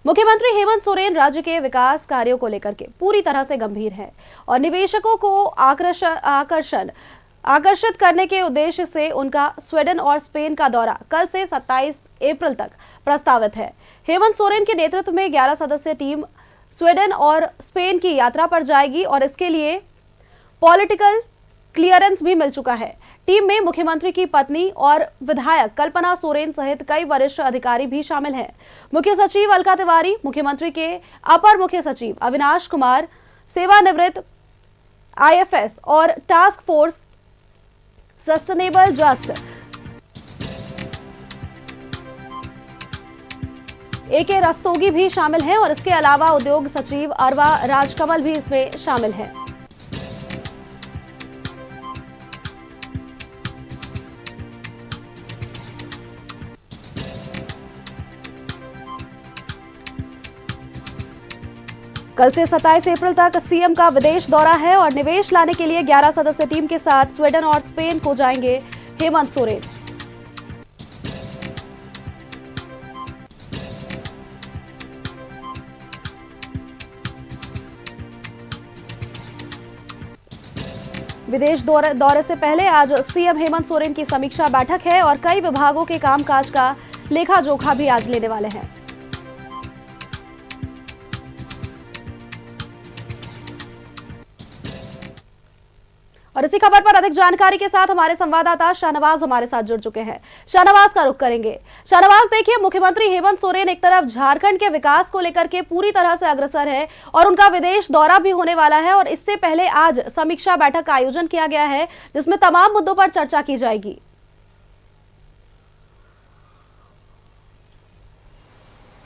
मुख्यमंत्री हेमंत सोरेन राज्य के विकास कार्यों को लेकर के पूरी तरह से गंभीर हैं और निवेशकों को आकर्षित करने के उद्देश्य से उनका स्वीडन और स्पेन का दौरा कल से 27 अप्रैल तक प्रस्तावित है। हेमंत सोरेन के नेतृत्व में 11 सदस्यीय टीम स्वीडन और स्पेन की यात्रा पर जाएगी और इसके लिए पॉलिटिकल क्लियरेंस भी मिल चुका है। टीम में मुख्यमंत्री की पत्नी और विधायक कल्पना सोरेन सहित कई वरिष्ठ अधिकारी भी शामिल हैं। मुख्य सचिव अलका तिवारी, मुख्यमंत्री के अपर मुख्य सचिव अविनाश कुमार, सेवानिवृत्त आईएफएस और टास्क फोर्स सस्टेनेबल जस्ट एके रस्तोगी भी शामिल हैं और इसके अलावा उद्योग सचिव अरवा राजकमल भी इसमें शामिल हैं। कल से 27 अप्रैल तक सीएम का विदेश दौरा है और निवेश लाने के लिए 11 सदस्यीय टीम के साथ स्वीडन और स्पेन को जाएंगे हेमंत सोरेन। विदेश दौरे से पहले आज सीएम हेमंत सोरेन की समीक्षा बैठक है और कई विभागों के कामकाज का लेखा जोखा भी आज लेने वाले हैं। और इसी खबर पर अधिक जानकारी के साथ हमारे संवाददाता शाहनवाज हमारे साथ जुड़ चुके हैं। शाहनवाज का रुख करेंगे। शाहनवाज, देखिए, मुख्यमंत्री हेमंत सोरेन एक तरफ झारखंड के विकास को लेकर के पूरी तरह से अग्रसर है और उनका विदेश दौरा भी होने वाला है और इससे पहले आज समीक्षा बैठक का आयोजन किया गया है जिसमें तमाम मुद्दों पर चर्चा की जाएगी।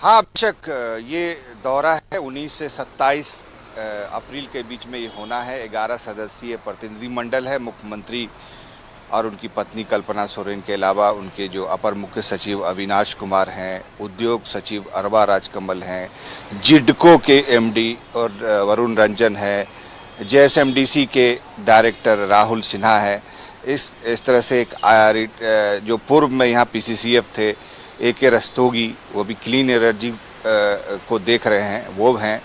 हाँ, बेशक ये दौरा है 19 से 27 अप्रैल के बीच में ये होना है। 11 सदस्यीय प्रतिनिधिमंडल है। मुख्यमंत्री और उनकी पत्नी कल्पना सोरेन के अलावा उनके जो अपर मुख्य सचिव अविनाश कुमार हैं, उद्योग सचिव अरवा राजकमल हैं, जिडको के एमडी और वरुण रंजन है, जेएसएमडीसी के डायरेक्टर राहुल सिन्हा है। इस तरह से एक जो पूर्व में यहाँ पीसीसीएफ थे एके रस्तोगी, वो भी क्लीन एनर्जी को देख रहे हैं, वो हैं।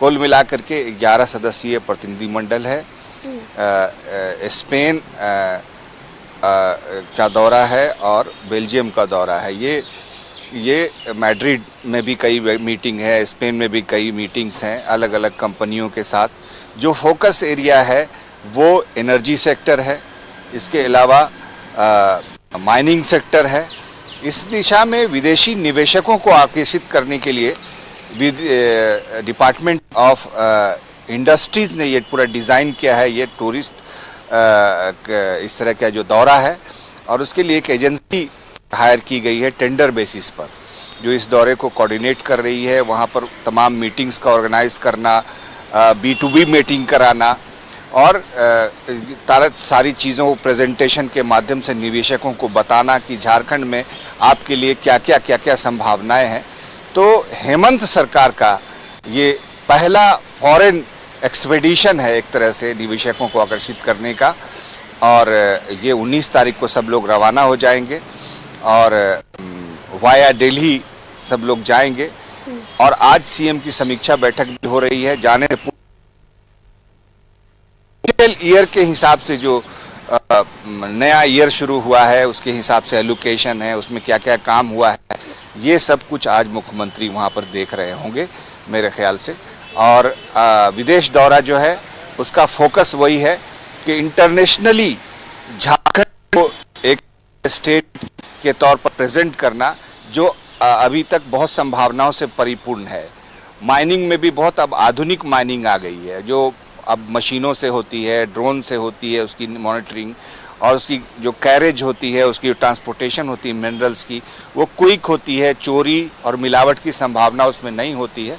कुल मिलाकर के 11 सदस्यीय प्रतिनिधिमंडल है। स्पेन का दौरा है और बेल्जियम का दौरा है। ये मैड्रिड में भी कई मीटिंग है, स्पेन में भी कई मीटिंग्स हैं अलग अलग कंपनियों के साथ। जो फोकस एरिया है वो एनर्जी सेक्टर है, इसके अलावा माइनिंग सेक्टर है। इस दिशा में विदेशी निवेशकों को आकर्षित करने के लिए डिपार्टमेंट ऑफ इंडस्ट्रीज ने ये पूरा डिज़ाइन किया है। ये टूरिस्ट इस तरह का जो दौरा है और उसके लिए एक एजेंसी हायर की गई है टेंडर बेसिस पर, जो इस दौरे को कोऑर्डिनेट कर रही है। वहाँ पर तमाम मीटिंग्स का ऑर्गेनाइज करना, B2B मीटिंग कराना और सारी चीज़ों को प्रेजेंटेशन के माध्यम से निवेशकों को बताना कि झारखंड में आपके लिए क्या क्या संभावनाएं हैं। तो हेमंत सरकार का ये पहला फॉरेन एक्सपेडिशन है एक तरह से निवेशकों को आकर्षित करने का, और ये 19 तारीख को सब लोग रवाना हो जाएंगे और वाया दिल्ली सब लोग जाएंगे। और आज सीएम की समीक्षा बैठक भी हो रही है। जाने ईयर के हिसाब से जो नया ईयर शुरू हुआ है उसके हिसाब से एलोकेशन है, उसमें क्या क्या काम हुआ है, ये सब कुछ आज मुख्यमंत्री वहाँ पर देख रहे होंगे मेरे ख्याल से। और विदेश दौरा जो है उसका फोकस वही है कि इंटरनेशनली झारखंड को एक स्टेट के तौर पर प्रेजेंट करना जो अभी तक बहुत संभावनाओं से परिपूर्ण है। माइनिंग में भी बहुत अब आधुनिक माइनिंग आ गई है, जो अब मशीनों से होती है, ड्रोन से होती है उसकी मॉनिटरिंग, और उसकी जो कैरेज होती है, उसकी जो ट्रांसपोर्टेशन होती है मिनरल्स की, वो क्विक होती है, चोरी और मिलावट की संभावना उसमें नहीं होती है।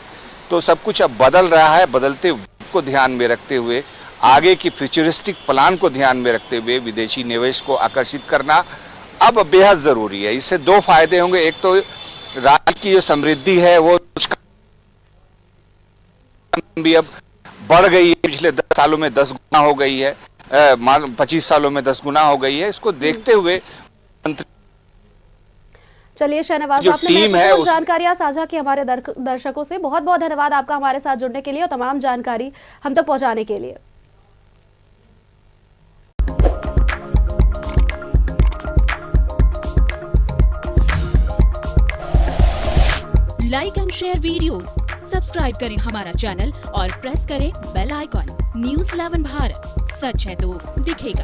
तो सब कुछ अब बदल रहा है। बदलते को ध्यान में रखते हुए, आगे की फ्यूचरिस्टिक प्लान को ध्यान में रखते हुए विदेशी निवेश को आकर्षित करना अब बेहद ज़रूरी है। इससे दो फायदे होंगे। एक तो राज्य की जो समृद्धि है वो भी अब बढ़ गई है, पिछले 10 सालों में 10 गुना हो गई है, 25 सालों में 10 गुना हो गई है। इसको देखते हुए चलिए शहनवाज, जो आपने टीम है महत्वपूर्ण उस जानकारियां साझा की हमारे दर्शकों से। बहुत बहुत धन्यवाद आपका हमारे साथ जुड़ने के लिए और तमाम जानकारी हम तक पहुंचाने के लिए। Like and share videos, subscribe करें हमारा चैनल और प्रेस करें बेल आइकॉन। न्यूज़ 11 भारत, सच है तो दिखेगा।